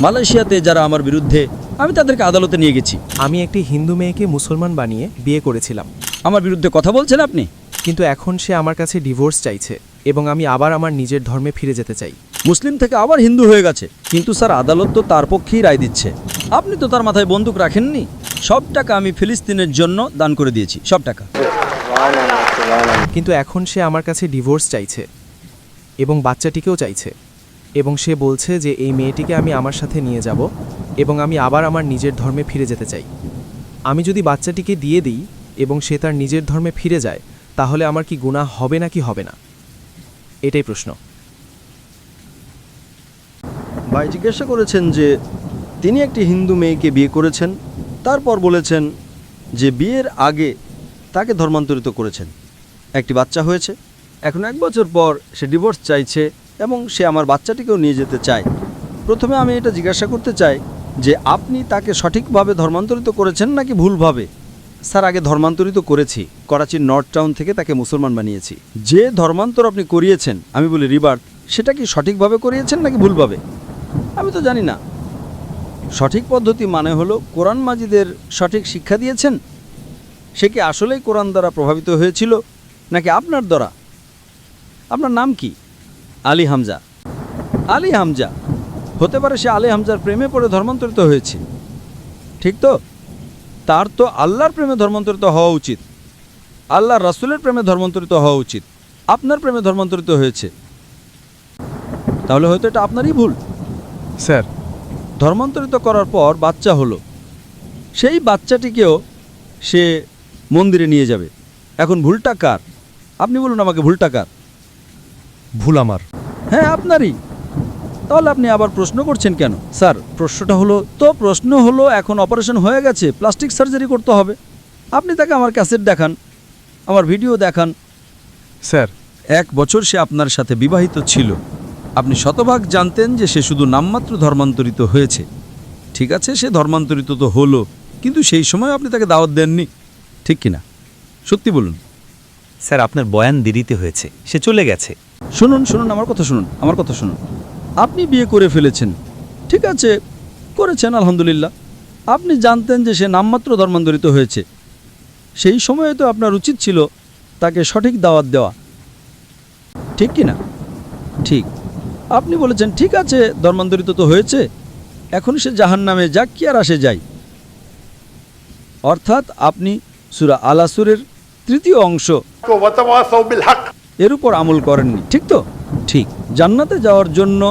মালয়েশিয়াতে যারা আমার বিরুদ্ধে, আমি তাদেরকে আদালতে নিয়ে গেছি। আমি একটি হিন্দু মেয়েকে মুসলমান বানিয়ে বিয়ে করেছিলাম, আমার বিরুদ্ধে কথা বলছেন আপনি? কিন্তু এখন সে আমার কাছে ডিভোর্স চাইছে এবং আমি আবার আমার নিজের ধর্মে ফিরে যেতে চাই। মুসলিম থেকে আবার হিন্দু হয়ে গেছে, কিন্তু স্যার আদালত তো তার পক্ষেই রায় দিচ্ছে। আপনি তো তার মাথায় বন্দুক রাখেননি। সব টাকা আমি ফিলিস্তিনের জন্য দান করে দিয়েছি, সব টাকা। কিন্তু এখন সে আমার কাছে ডিভোর্স চাইছে এবং বাচ্চাটিকেও চাইছে, এবং সে বলছে যে এই মেয়েটিকে আমি আমার সাথে নিয়ে যাব এবং আমি আবার আমার নিজের ধর্মে ফিরে যেতে চাই। আমি যদি বাচ্চাটিকে দিয়ে দিই এবং সে তার নিজের ধর্মে ফিরে যায়, তাহলে আমার কি গুনাহ হবে নাকি হবে না? এটাই প্রশ্ন। ভাই জিজ্ঞাসা করেছেন যে তিনি একটি হিন্দু মেয়েকে বিয়ে করেছেন, তারপর বলেছেন যে বিয়ের আগে তাকে ধর্মান্তরিত করেছেন, একটি বাচ্চা হয়েছে, এখন 1 বছর পর সে ডিভোর্স চাইছে এবং সে আমার বাচ্চাটিকেও নিয়ে যেতে চায়। প্রথমে আমি এটা জিজ্ঞাসা করতে চাই যে আপনি তাকে সঠিকভাবে ধর্মান্তরিত করেছেন নাকি ভুলভাবে? স্যার, আগে ধর্মান্তরিত করেছি। করাচির নর্থ টাউন থেকে তাকে মুসলমান বানিয়েছি। যে ধর্মান্তর আপনি করিয়েছেন, আমি বলি রিবার্থ, সেটা কি সঠিকভাবে করিয়েছেন নাকি ভুলভাবে? আমি তো জানি না। সঠিক পদ্ধতি মানে হলো কোরআন মাজিদের সঠিক শিক্ষা দিয়েছেন। সে কি আসলেই কোরআন দ্বারা প্রভাবিত হয়েছিল নাকি আপনার দ্বারা? আপনার নাম কি? আলী হামজা। আলী হামজা হতে পারে সে আলী হামজার প্রেমে পড়ে ধর্মান্তরিত হয়েছে, ঠিক তো? তার তো আল্লাহর প্রেমে ধর্মান্তরিত হওয়া উচিত, আল্লাহর রাসূলের প্রেমে ধর্মান্তরিত হওয়া উচিত। আপনার প্রেমে ধর্মান্তরিত হয়েছে, তাহলে হয়তো এটা আপনারই ভুল। স্যার, ধর্মান্তরিত করার পর বাচ্চা হলো, সেই বাচ্চাটিকেও সে মন্দিরে নিয়ে যাবে। এখন ভুলটা কার? আপনি বলুন আমাকে, ভুলটা কার? ভুল আমার। হ্যাঁ, আপনারই। তাহলে আপনি আবার প্রশ্ন করছেন কেন? স্যার, প্রশ্ন হলো এখন অপারেশন হয়ে গেছে, প্লাস্টিক সার্জারি করতে হবে। আপনি তাকে আমার ক্যাসেট দেখান, আমার ভিডিও দেখান। স্যার, 1 বছর সে আপনার সাথে বিবাহিত ছিল, আপনি শতভাগ জানতেন যে সে শুধু নামমাত্র ধর্মান্তরিত হয়েছে। ঠিক আছে, সে ধর্মান্তরিত তো হলো, কিন্তু সেই সময় আপনি তাকে দাওয়াত দেননি, ঠিক কিনা? সত্যি বলুন। স্যার, আপনার বয়ান দেরিতে হয়েছে, সে চলে গেছে। শুনুন, আমার কথা শুনুন। আপনি বিয়ে করে ফেলেছেন, ঠিক আছে, করেছেন, আলহামদুলিল্লাহ। আপনি জানতেন যে সে নামমাত্র ধর্মান্তরিত হয়েছে, সেই সময়ে তো আপনার উচিত ছিল তাকে সঠিক দাওয়াত দেওয়া, ঠিক কিনা? ঠিক। আপনি বলেছেন ঠিক আছে, ধর্মান্তরিত তো হয়েছে, এখন সে জাহান্নামে যাক, কি আর আসে যায়। অর্থাৎ আপনি সূরা আল আসরের 3য় অংশ এর উপর আমল করেননি, ঠিক তো? ঠিক। জান্নাতে যাওয়ার জন্য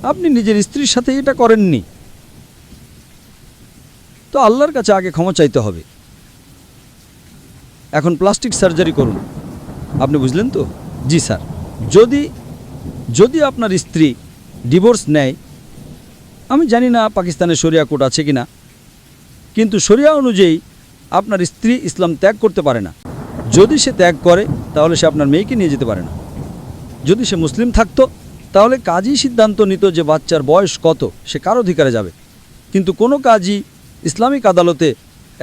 আপনি নিজের স্ত্রীর সাথে এটা করেননি, তো আল্লাহর কাছে আগে ক্ষমা চাইতে হবে। এখন প্লাস্টিক সার্জারি করুন। আপনি বুঝলেন তো? জি স্যার। যদি আপনার স্ত্রী ডিভোর্স নেয়, আমি জানি না পাকিস্তানের শরিয়া কোড আছে কিনা, কিন্তু শরিয়া অনুযায়ী আপনার স্ত্রী ইসলাম ত্যাগ করতে পারে না। যদি সে ত্যাগ করে, তাহলে সে আপনার মেয়েকে নিয়ে যেতে পারে না। যদি সে মুসলিম থাকতো, তাহলে কাজী সিদ্ধান্ত নিত যে বাচ্চার বয়স কত, সে কার অধিকারে যাবে। কিন্তু কোনো কাজী ইসলামিক আদালতে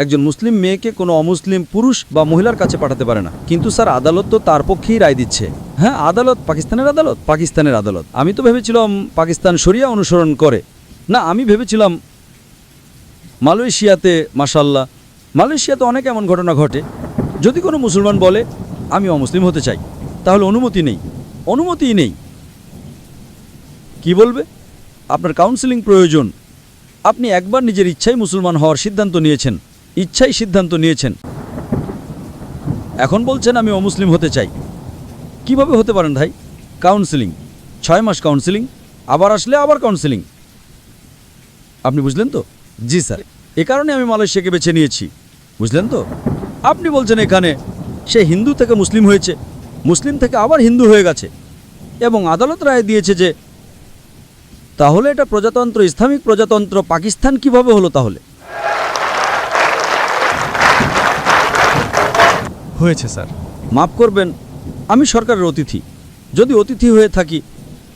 একজন মুসলিম মেয়েকে কোনো অমুসলিম পুরুষ বা মহিলার কাছে পাঠাতে পারে না। কিন্তু স্যার, আদালত তো তার পক্ষেই রায় দিচ্ছে। হ্যাঁ, আদালত পাকিস্তানের আদালত। আমি তো ভেবেছিলাম পাকিস্তান শরিয়া অনুসরণ করে। না, আমি ভেবেছিলাম মালয়েশিয়াতে, মাশাআল্লাহ, মালয়েশিয়াতে অনেক এমন ঘটনা ঘটে। যদি কোনো মুসলমান বলে আমি অমুসলিম হতে চাই, তাহলে অনুমতিই নেই। কি বলবে? আপনার কাউন্সেলিং প্রয়োজন। আপনি একবার নিজের ইচ্ছায় মুসলমান হওয়ার সিদ্ধান্ত নিয়েছেন, এখন বলছেন আমি অমুসলিম হতে চাই। কিভাবে হতে পারেন ভাই? কাউন্সেলিং, 6 মাস কাউন্সেলিং, আবার আসলে আবার কাউন্সেলিং। আপনি বুঝলেন তো? জি স্যার, এ কারণে আমি মালয়েশিয়াকে বেছে নিয়েছি, বুঝলেন তো? আপনি বলছেন এখানে সে হিন্দু থেকে মুসলিম হয়েছে, মুসলিম থেকে আবার হিন্দু হয়ে গেছে, এবং আদালত রায় দিয়েছে যে, তাহলে এটা প্রজাতন্ত্র, ইসলামিক প্রজাতন্ত্র পাকিস্তান কিভাবে হলো তাহলে? হয়েছে স্যার। মাফ করবেন, আমি সরকারের অতিথি। যদি অতিথি হয়ে থাকি,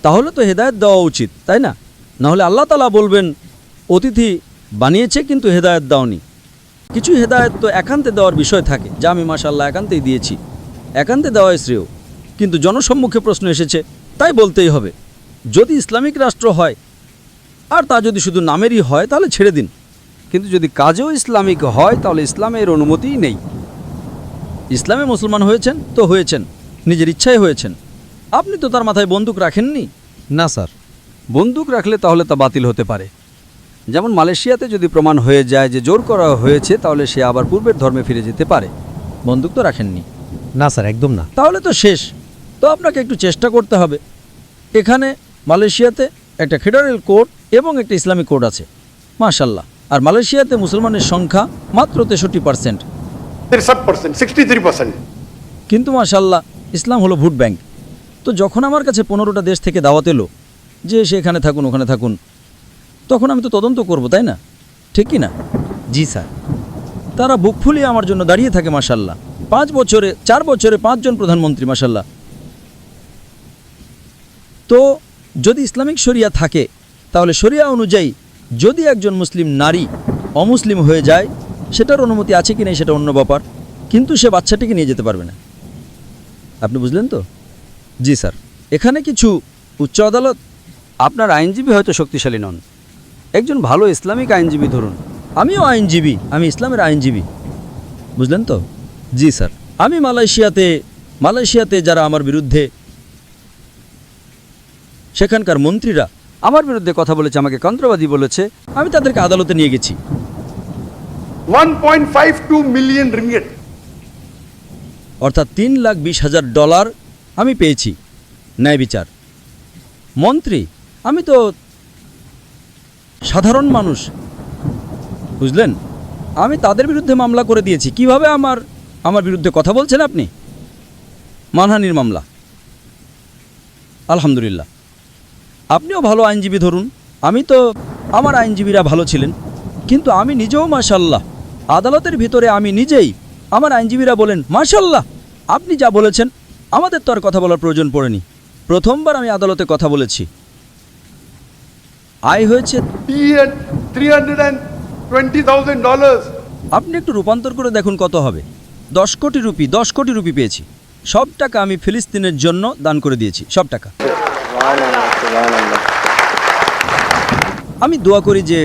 তাহলে তো হেদায়েত দেওয়া উচিত, তাই না? নাহলে আল্লাহ তাআলা বলবেন অতিথি বানিয়েছে কিন্তু হেদায়েত দাওনি। কিছু হেদায়েত তো একান্তে দেওয়ার বিষয় থাকে, যা আমি মাশাআল্লাহ একান্তেই দিয়েছি। একান্তে দেওয়াই শ্রেয়, কিন্তু জনসম্মুখে প্রশ্ন এসেছে, তাই বলতেই হবে। যদি ইসলামিক রাষ্ট্র হয় আর তা যদি শুধু নামেরই হয় তাহলে ছেড়ে দিন, কিন্তু যদি কাজেও ইসলামিক হয় তাহলে ইসলামের অনুমতিই নেই। ইসলামে মুসলমান হয়েছেন তো হয়েছেন, নিজের ইচ্ছায় হয়েছেন। আপনি তো তার মাথায় বন্দুক রাখেননি। না স্যার। বন্দুক রাখলে তাহলে তা বাতিল হতে পারে। যেমন মালয়েশিয়াতে যদি প্রমাণ হয়ে যায় যে জোর করা হয়েছে, তাহলে সে আবার পূর্বের ধর্মে ফিরে যেতে পারে। বন্দুক তো রাখেননি। না স্যার, একদম না। তাহলে তো শেষ। তো আপনাকে একটু চেষ্টা করতে হবে। এখানে মালয়েশিয়াতে একটা ফেডারেল কোড এবং একটা ইসলামিক কোড আছে, মাশাল্লাহ। আর মালয়েশিয়াতে মুসলমানের সংখ্যা মাত্র 63%। 63%, 63%. কিন্তু মাশাল্লাহ ইসলাম হলো ভোট ব্যাংক। তো যখন আমার কাছে 15টা দেশ থেকে দাওয়াত এলো যে সে এখানে থাকুন ওখানে থাকুন, তখন আমি তো তদন্ত করব, তাই না? ঠিক কি না? জি স্যার। তারা বুক ফুলিয়ে আমার জন্য দাঁড়িয়ে থাকে মাশাল্লাহ। 4 বছরে 5 জন প্রধানমন্ত্রী মাশাল্লাহ। তো যদি ইসলামিক শরিয়া থাকে তাহলে শরিয়া অনুযায়ী যদি একজন মুসলিম নারী অমুসলিম হয়ে যায়, সেটার অনুমতি আছে কি নেই সেটা অন্য ব্যাপার, কিন্তু সে বাচ্চাটিকে নিয়ে যেতে পারবে না। আপনি বুঝলেন তো? জি স্যার। এখানে কিছু উচ্চ আদালত, আপনার আইনজীবী হয়তো শক্তিশালী নন, একজন ভালো ইসলামিক আইনজীবী ধরুন। আমিও আইনজীবী, আমি ইসলামের আইনজীবী, বুঝলেন তো? জি স্যার। আমি মালয়েশিয়াতে যারা আমার বিরুদ্ধে, সেখানকার মন্ত্রীরা আমার বিরুদ্ধে কথা বলেছে, আমাকে কন্ত্রবাদী বলেছে, আমি তাদেরকে আদালতে নিয়ে গেছি। 1.52 million ringgit. অর্থাৎ $3,20,000 আমি পেয়েছি ন্যায় বিচার। মন্ত্রী, আমি তো সাধারণ মানুষ, বুঝলেন? আমি তাদের বিরুদ্ধে মামলা করে দিয়েছি। কিভাবে আমার বিরুদ্ধে কথা বলছেন আপনি? মানহানির মামলা। আলহামদুলিল্লাহ, আপনিও ভালো আইনজীবী ধরুন। আমার আইনজীবীরা ভালো ছিলেন, কিন্তু আমি নিজেও মাশাল্লাহ আদালতের ভিতরে আমি নিজেই, আমার আইনজীবীরা বলেন মাশাল্লাহ আপনি যা বলেছেন আমাদের তো আর কথা বলার প্রয়োজন পড়েনি। প্রথমবার আমি আদালতে কথা বলেছি, আয় হয়েছে $320,000. আপনি একটু রূপান্তর করে দেখুন কত হবে। 10 কোটি রুপি পেয়েছি। সব টাকা আমি ফিলিস্তিনের জন্য দান করে দিয়েছি, সব টাকা। আমি দোয়া করি যে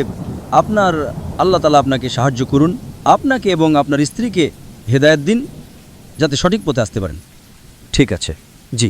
আল্লাহ তাআলা আপনাকে সাহায্য করুন, আপনাকে এবং আপনার স্ত্রীকে হেদায়েত দিন যাতে সঠিক পথে আসতে পারেন। ঠিক আছে। জি।